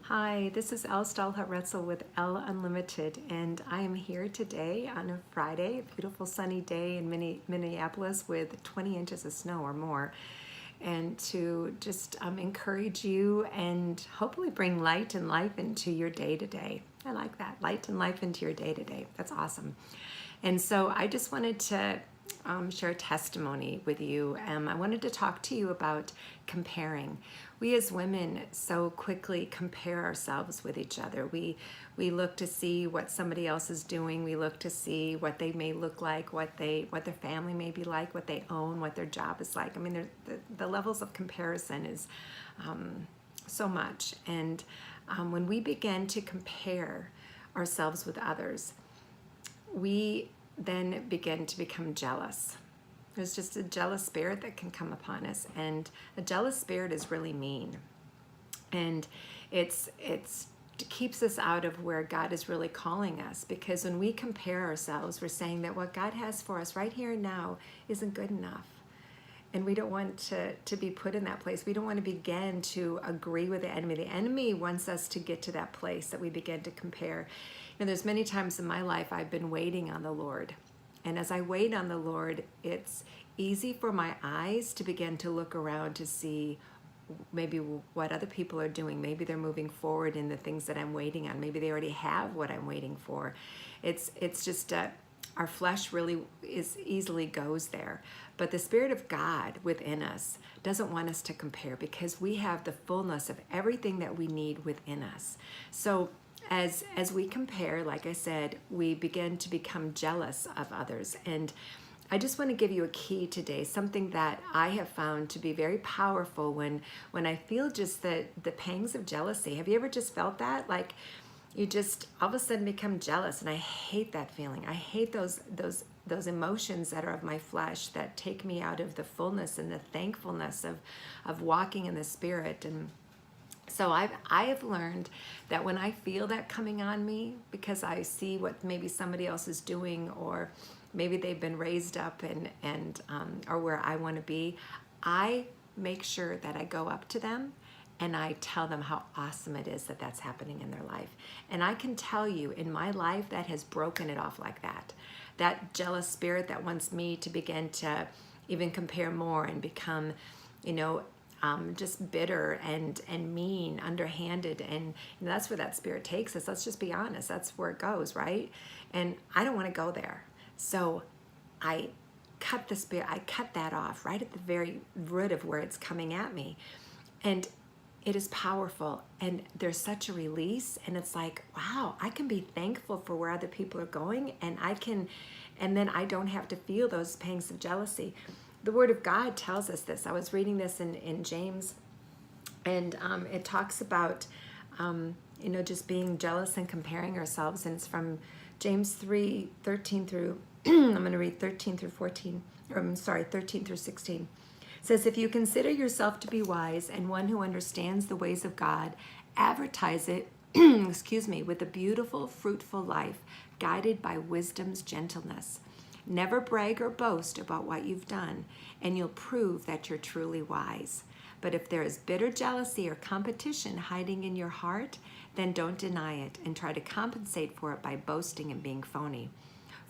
Hi, this is Elle Stahlhut-Retzel with Elle Unlimited, and I am here today on a Friday, a beautiful sunny day in Minneapolis with 20 inches of snow or more, and to just encourage you and hopefully bring light and life into your day-to-day. I like that, light and life into your day-to-day. That's awesome. And so I just wanted to share a testimony with you. I wanted to talk to you about comparing. We as women so quickly compare ourselves with each other. We look to see what somebody else is doing. We look to see what they may look like, what their family may be like, what they own, what their job is like. I mean, the levels of comparison is so much. And when we begin to compare ourselves with others, we then begin to become jealous. There's just a jealous spirit that can come upon us, and a jealous spirit is really mean, and it keeps us out of where God is really calling us, because when we compare ourselves, we're saying that what God has for us right here and now isn't good enough. And we don't want to be put in that place. We don't want to begin to agree with the enemy. The enemy wants us to get to that place that we begin to compare. You know, there's many times in my life I've been waiting on the Lord. And as I wait on the Lord, it's easy for my eyes to begin to look around to see maybe what other people are doing. Maybe they're moving forward in the things that I'm waiting on. Maybe they already have what I'm waiting for. It's just our flesh really easily goes there. But the Spirit of God within us doesn't want us to compare, because we have the fullness of everything that we need within us. So as we compare, like I said, we begin to become jealous of others. And I just want to give you a key today, something that I have found to be very powerful when I feel just the pangs of jealousy. Have you ever just felt that? Like you just all of a sudden become jealous, and I hate that feeling. I hate those emotions that are of my flesh that take me out of the fullness and the thankfulness of walking in the Spirit. And so I have learned that when I feel that coming on me, because I see what maybe somebody else is doing, or maybe they've been raised up and or where I want to be, I make sure that I go up to them and I tell them how awesome it is that that's happening in their life. And I can tell you, in my life, that has broken it off like that. That jealous spirit that wants me to begin to even compare more and become, just bitter and mean, underhanded. And that's where that spirit takes us. Let's just be honest. That's where it goes, right? And I don't want to go there. So I cut the spirit. I cut that off right at the very root of where it's coming at me. And it is powerful, and there's such a release, and it's like, wow, I can be thankful for where other people are going, and then I don't have to feel those pangs of jealousy. The Word of God tells us this. I was reading this in James, and it talks about, just being jealous and comparing ourselves, and it's from James 3:13 through, I'm going to read 13 through 14, or I'm sorry, 13 through 16. It says, if you consider yourself to be wise and one who understands the ways of God, advertise it, with a beautiful, fruitful life, guided by wisdom's gentleness. Never brag or boast about what you've done, and you'll prove that you're truly wise. But if there is bitter jealousy or competition hiding in your heart, then don't deny it and try to compensate for it by boasting and being phony.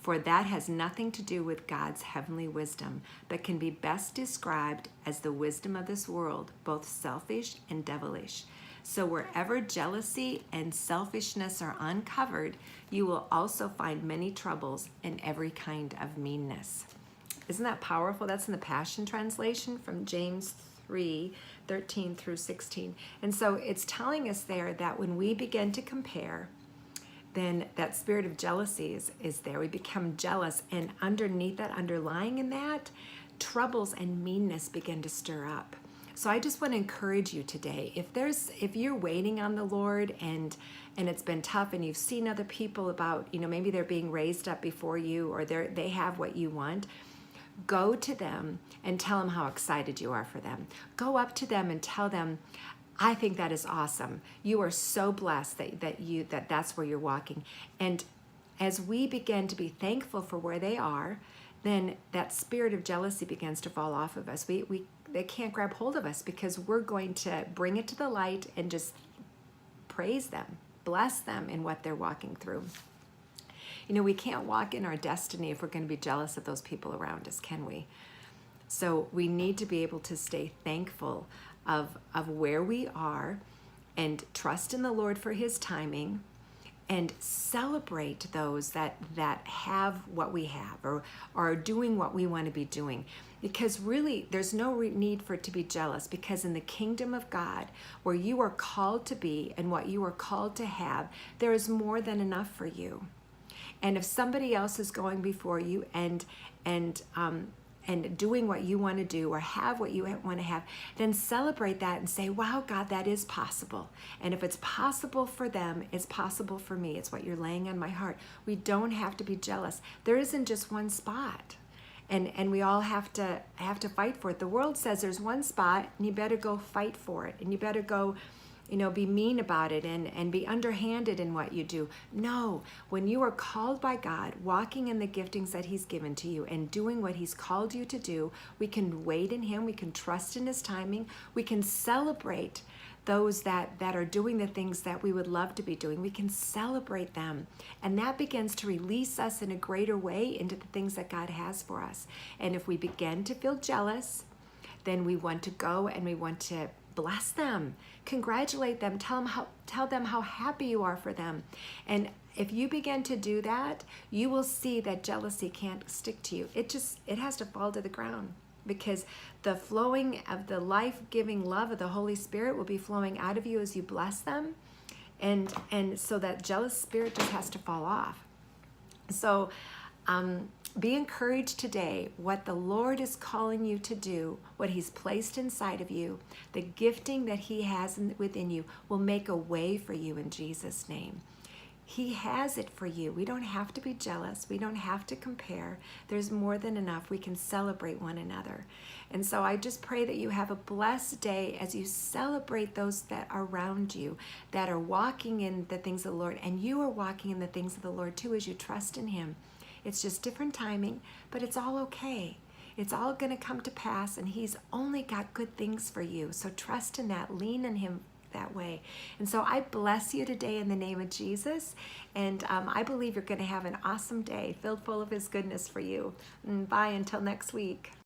For that has nothing to do with God's heavenly wisdom, but can be best described as the wisdom of this world, both selfish and devilish. So wherever jealousy and selfishness are uncovered, you will also find many troubles and every kind of meanness. Isn't that powerful? That's in the Passion Translation from James 3:13 through 16. And so it's telling us there that when we begin to compare, then that spirit of jealousy is there. We become jealous, and underneath that, underlying in that, troubles and meanness begin to stir up. So I just want to encourage you today, if you're waiting on the Lord and it's been tough, and you've seen other people about, maybe they're being raised up before you, or they have what you want, go to them and tell them how excited you are for them. Go up to them and tell them, I think that is awesome. You are so blessed that's where you're walking. And as we begin to be thankful for where they are, then that spirit of jealousy begins to fall off of us. They can't grab hold of us, because we're going to bring it to the light and just praise them, bless them in what they're walking through. You know, we can't walk in our destiny if we're going to be jealous of those people around us, can we? So we need to be able to stay thankful of where we are and trust in the Lord for his timing and celebrate those that have what we have or are doing what we want to be doing. Because really, there's no need for it to be jealous, because in the kingdom of God, where you are called to be and what you are called to have, there is more than enough for you. And if somebody else is going before you and doing what you want to do or have what you want to have, then celebrate that and say, wow, God, that is possible. And if it's possible for them, it's possible for me. It's what you're laying on my heart. We don't have to be jealous. There isn't just one spot. And we all have to fight for it. The world says there's one spot and you better go fight for it. And you better go, be mean about it and be underhanded in what you do. No, when you are called by God, walking in the giftings that he's given to you and doing what he's called you to do, we can wait in him, we can trust in his timing, we can celebrate those that are doing the things that we would love to be doing. We can celebrate them. And that begins to release us in a greater way into the things that God has for us. And if we begin to feel jealous, then we want to go and we want to bless them, congratulate them, tell them how happy you are for them. And if you begin to do that, you will see that jealousy can't stick to you. It has to fall to the ground, because the flowing of the life-giving love of the Holy Spirit will be flowing out of you as you bless them. And so that jealous spirit just has to fall off. So be encouraged today. What the Lord is calling you to do, what he's placed inside of you, the gifting that he has within you will make a way for you in Jesus' name. He has it for you. We don't have to be jealous. We don't have to compare. There's more than enough. We can celebrate one another. And so I just pray that you have a blessed day as you celebrate those that are around you, that are walking in the things of the Lord, and you are walking in the things of the Lord too as you trust in him. It's just different timing, but it's all okay. It's all going to come to pass, and he's only got good things for you. So trust in that. Lean in him that way. And so I bless you today in the name of Jesus. And I believe you're going to have an awesome day filled full of his goodness for you. Bye until next week.